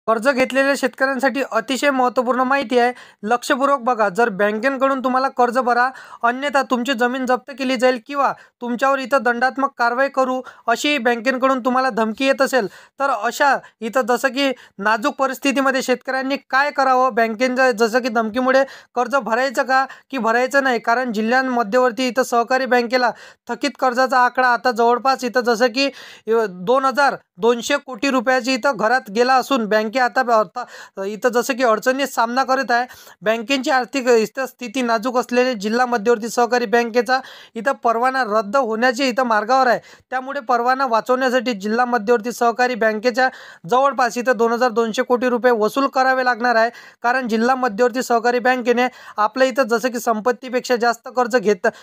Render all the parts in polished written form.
कर्ज घेतलेल्या शेतकऱ्यांसाठी अतिशय महत्त्वपूर्ण माहिती आहे. लक्षपूर्वक बघा. जर बँकेकडून तुम्हाला कर्ज भरा, अन्यथा तुमची जमीन जप्त केली जाईल किंवा तुमच्यावर इथं दंडात्मक कारवाई करू अशी बँकेकडून तुम्हाला धमकी येत असेल, तर अशा इथं जसं की नाजूक परिस्थितीमध्ये शेतकऱ्यांनी काय करावं? बँकेच्या जसं की धमकीमुळे कर्ज भरायचं का की भरायचं नाही? कारण जिल्हा मध्यवर्ती इथं सहकारी बँकेला थकीत कर्जाचा आकडा आता जवळपास इथं जसं की 2,200 कोटी रुपयाची इथं घरात गेला असून बँके आता इथं जसं की अडचणीत सामना करत आहे. बँकेची आर्थिक स्थिती नाजूक असलेले जिल्हा मध्यवर्ती सहकारी बँकेचा इथं परवाना रद्द होण्याचे इथं मार्गावर आहे. त्यामुळे परवाना वाचवण्यासाठी जिल्हा मध्यवर्ती सहकारी बँकेच्या जवळपास इथं 2,200 कोटी रुपये वसूल करावे लागणार आहे. कारण जिल्हा मध्यवर्ती सहकारी बँकेने आपलं इथं जसं की संपत्तीपेक्षा जास्त कर्ज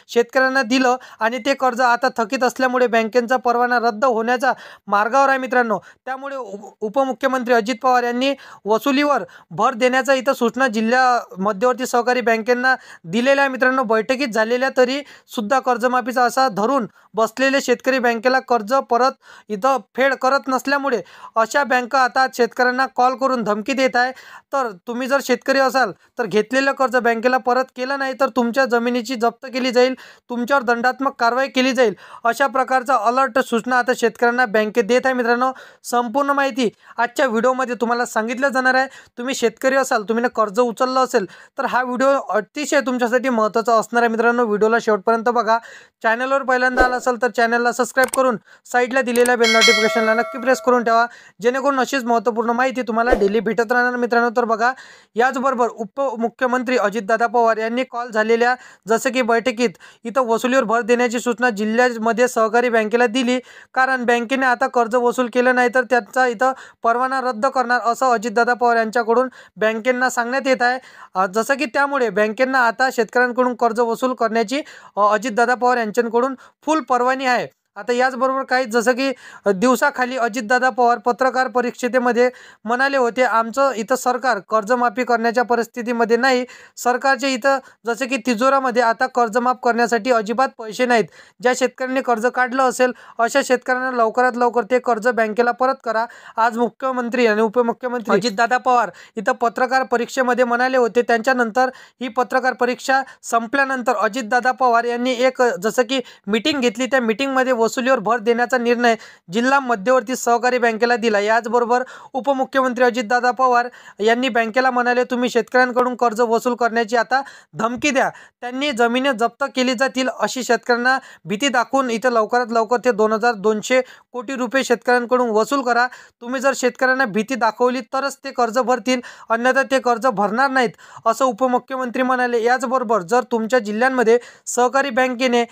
शेतकऱ्यांना दिलं आणि ते कर्ज आता थकीत असल्यामुळे बँकेचा परवाना रद्द होण्याचा मार्गावर आहे मित्रांनो. त्यामुळे उपमुख्यमंत्री अजित पवार यांनी वसुलीवर भर देण्याचा इथं सूचना जिल्हा मध्यवर्ती सहकारी बँकेंना दिलेल्या आहे मित्रांनो. बैठकीत झालेल्या तरी सुद्धा कर्जमाफीचा असा धरून बसलेले शेतकरी बँकेला कर्ज परत इथं फेड करत नसल्यामुळे अशा बँका आता शेतकऱ्यांना कॉल करून धमकी देत आहे. तर तुम्ही जर शेतकरी असाल तर घेतलेलं कर्ज बँकेला परत केलं नाही तर तुमच्या जमिनीची जप्त केली जाईल, तुमच्यावर दंडात्मक कारवाई केली जाईल. अशा प्रकारचा अलर्ट सूचना आता शेतकऱ्यांना बँकेत देत आहे मित्रांनो. संपूर्ण माहिती आजच्या व्हिडिओमध्ये तुम्हाला सांगितलं जाणार आहे. तुम्ही शेतकरी असाल, तुम्ही कर्ज उचललं असेल तर हा व्हिडिओ अतिशय तुमच्यासाठी महत्त्वाचा असणार आहे मित्रांनो. व्हिडिओला शेवटपर्यंत बघा. चॅनलवर पहिल्यांदा आला असाल तर चॅनलला सबस्क्राईब करून साईडला दिलेल्या बेल नोटिफिकेशनला नक्की प्रेस करून ठेवा, जेणेकरून अशीच महत्त्वपूर्ण माहिती तुम्हाला डेली भेटत राहणार मित्रांनो. तर बघा, याचबरोबर उपमुख्यमंत्री अजितदादा पवार यांनी कॉल झालेल्या जसं की बैठकीत इथं वसुलीवर भर देण्याची सूचना जिल्ह्यामध्ये सहकारी बँकेला दिली. कारण बँकेने आता कर्ज वसूल केलं नाही तर त्याचा इथं परवाना रद्द करणार असं अजितदादा पवार यांच्याकडून बँकेंना सांगण्यात येत आहे. जसं की त्यामुळे बँकेंना आता शेतकऱ्यांकडून कर्ज वसूल करण्याची अजितदादा पवार यांच्याकडून फुल परवानगी आहे. आता याचबरोबर काही जसं की दिवसाखाली अजितदादा पवार पत्रकार परिषदेमध्ये म्हणाले होते, आमचं इथं सरकार कर्जमाफी करण्याच्या परिस्थितीमध्ये नाही. सरकारचे इथं जसं की तिजोरामध्ये आता कर्जमाफ करण्यासाठी अजिबात पैसे नाहीत. ज्या शेतकऱ्यांनी कर्ज काढलं असेल अशा शेतकऱ्यांना लवकरात लवकर ते कर्ज बँकेला परत करा. आज मुख्यमंत्री आणि उपमुख्यमंत्री अजितदादा पवार इथं पत्रकार परिषदेमध्ये म्हणाले होते. त्यांच्यानंतर ही पत्रकार परिषद संपल्यानंतर अजितदादा पवार यांनी एक जसं की मीटिंग घेतली. त्या मीटिंगमध्ये वसुलीवर भर देण्याचा निर्णय जिल्हा मध्यवर्ती सहकारी बँकेला दिला. याचबरोबर उपमुख्यमंत्री अजितदादा पवार यांनी बँकेला म्हणाले, तुम्ही शेतकऱ्यांकडून कर्ज वसूल करण्याची आता धमकी द्या. त्यांनी जमिनी जप्त केली जातील अशी शेतकऱ्यांना भीती दाखवून इथं लवकरात लवकर ते 2,200 कोटी रुपये शेतकऱ्यांकडून वसूल करा. तुम्ही जर शेतकऱ्यांना भीती दाखवली तरच ते कर्ज भरतील, अन्यथा ते कर्ज भरणार नाहीत असं उपमुख्यमंत्री म्हणाले. याचबरोबर जर तुमच्या जिल्ह्यांमध्ये सहकारी बँकेने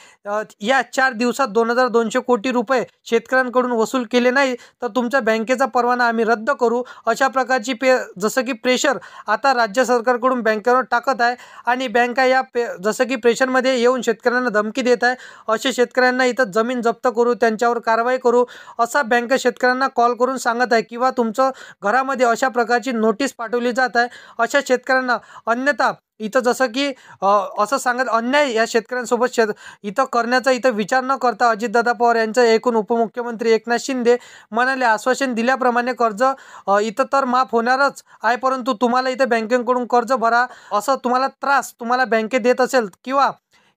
या 4 दिवसात 2,200 कोटी रुपये शेतकऱ्यांकडून वसूल केले नाही तर तुमच्या बँकेचा परवाना आम्ही रद्द करू. अशा प्रकारची जसं की प्रेशर आता राज्य सरकारकडून बँकेवर टाकत आहे आणि बँका या जसं की प्रेशरमध्ये येऊन शेतकऱ्यांना धमकी देत आहे. असे शेतकऱ्यांना इथं जमीन जप्त करू, त्यांच्यावर कारवाई करू असा बँक शेतकऱ्यांना कॉल करून सांगत आहे किंवा तुमचं घरामध्ये अशा प्रकारची नोटीस पाठवली जात आहे अशा शेतकऱ्यांना. अन्यथा इथं जसं की असं सांगत अन्याय या शेतकऱ्यांसोबत इथं करण्याचा इथं विचार न करता अजितदादा पवार यांचं ऐकून उपमुख्यमंत्री एकनाथ शिंदे म्हणाले, आश्वासन दिल्याप्रमाणे कर्ज इथं तर माफ होणारच आहे, परंतु तुम्हाला इथं बँकेकडून कर्ज भरा असं तुम्हाला बँकेत देत असेल किंवा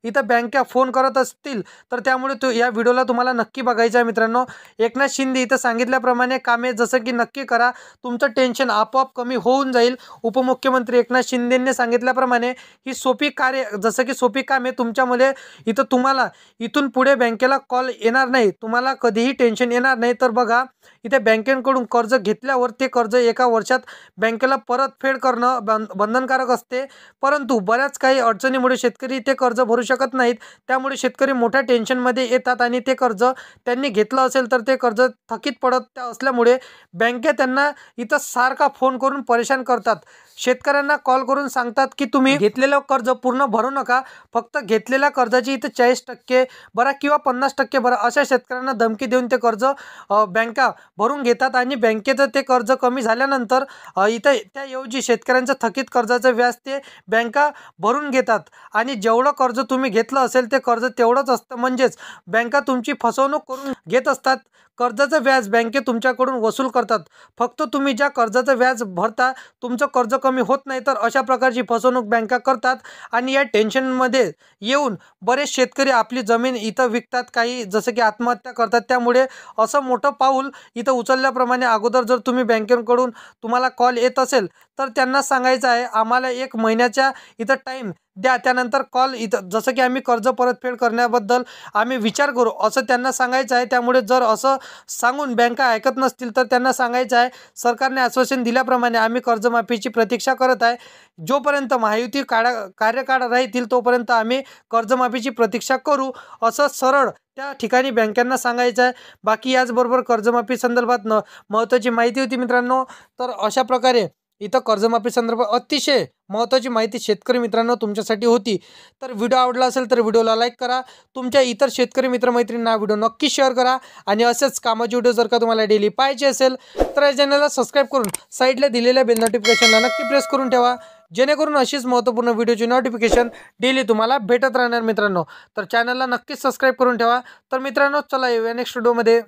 इथं बँका फोन करत असतील तर त्यामुळे या व्हिडिओला तुम्हाला नक्की बघायचं आहे मित्रांनो. एकनाथ शिंदे इथं सांगितल्याप्रमाणे कामे जसं की नक्की करा, तुमचं टेन्शन आपोआप कमी होऊन जाईल. उपमुख्यमंत्री एकनाथ शिंदेंनी सांगितल्याप्रमाणे ही सोपी कार्य जसं की सोपी कामे तुमच्यामुळे इथं तुम्हाला इथून पुढे बँकेला कॉल येणार नाही, तुम्हाला कधीही टेन्शन येणार नाही. तर बघा, इथे बँकेकडून कर्ज घेतल्यावर ते कर्ज 1 वर्षात बँकेला परतफेड करणं बंधनकारक असते, परंतु बऱ्याच काही अडचणीमुळे शेतकरी ते कर्ज भरू शकत नाहीत. त्यामुळे शेतकरी मोठ्या टेन्शनमध्ये येतात आणि ते कर्ज त्यांनी घेतलं असेल तर ते कर्ज थकीत पडत असल्यामुळे बँका त्यांना इथं सारखा फोन करून परेशान करतात. शेतकऱ्यांना कॉल करून सांगतात की तुम्ही घेतलेलं कर्ज पूर्ण भरू नका, फक्त घेतलेल्या कर्जाची इथं 40% भरा किंवा 50% भरा अशा शेतकऱ्यांना धमकी देऊन ते कर्ज बँका भरून घेतात आणि बँकेचं ते कर्ज कमी झाल्यानंतर इथं त्याऐवजी शेतकऱ्यांचं थकीत कर्जाचं व्याज ते बँका भरून घेतात आणि जेवढं कर्ज तुम्ही तुम्ही घेतलं असेल ते कर्ज तेवढंच असतं, म्हणजेच बँका तुमची फसवणूक करून घेत असतात. कर्जाचं व्याज बँके तुमच्याकडून वसूल करतात. फक्त तुम्ही ज्या कर्जाचं व्याज भरता तुमचं कर्ज कमी होत नाही, तर अशा प्रकारची फसवणूक बँका करतात. आणि या टेन्शनमध्ये येऊन बरेच शेतकरी आपली जमीन इथं विकतात, काही जसं की आत्महत्या करतात. त्यामुळे असं मोठं पाऊल इथं उचलल्याप्रमाणे अगोदर जर तुम्ही बँकेकडून तुम्हाला कॉल येत असेल तर त्यांना सांगायचं आहे, आम्हाला 1 महिन्याच्या इथं टाईम द्या, त्यानंतर कॉल इथं जसं की आम्ही कर्ज परतफेड करण्याबद्दल आम्ही विचार करू असं त्यांना सांगायचं आहे. त्यामुळे जर असं सांगून बँका ऐकत नसतील तर त्यांना सांगायचं आहे, सरकारने आश्वासन दिल्याप्रमाणे आम्ही कर्जमाफीची प्रतीक्षा करत आहे. जोपर्यंत महायुती कार्यकाळ राहतील तोपर्यंत आम्ही कर्जमाफीची प्रतीक्षा करू, असं सरळ त्या ठिकाणी बँकांना सांगायचं आहे. बाकी याचबरोबर कर्जमाफी संदर्भात महत्त्वाची माहिती होती मित्रांनो. तर अशा प्रकारे इथं कर्जमाफी संदर्भात अतिशय महत्त्वाची माहिती शेतकरी मित्रांनो तुमच्यासाठी होती. तर व्हिडिओ आवडला असेल तर व्हिडिओला लाईक करा. तुमच्या इतर शेतकरी मित्रमैत्रिणींना व्हिडिओ नक्की शेअर करा. आणि असेच कामाचे व्हिडिओ जर का तुम्हाला डेली पाहिजे असेल तर या चॅनलला सबस्क्राईब करून साईडला दिलेल्या बेल नोटिफिकेशनला नक्की प्रेस करून ठेवा, जेणेकरून अशीच महत्त्वपूर्ण व्हिडिओची नोटिफिकेशन डेली तुम्हाला भेटत राहणार मित्रांनो. तर चॅनलला नक्कीच सबस्क्राईब करून ठेवा. तर मित्रांनो चला येऊया नेक्स्ट व्हिडिओमध्ये.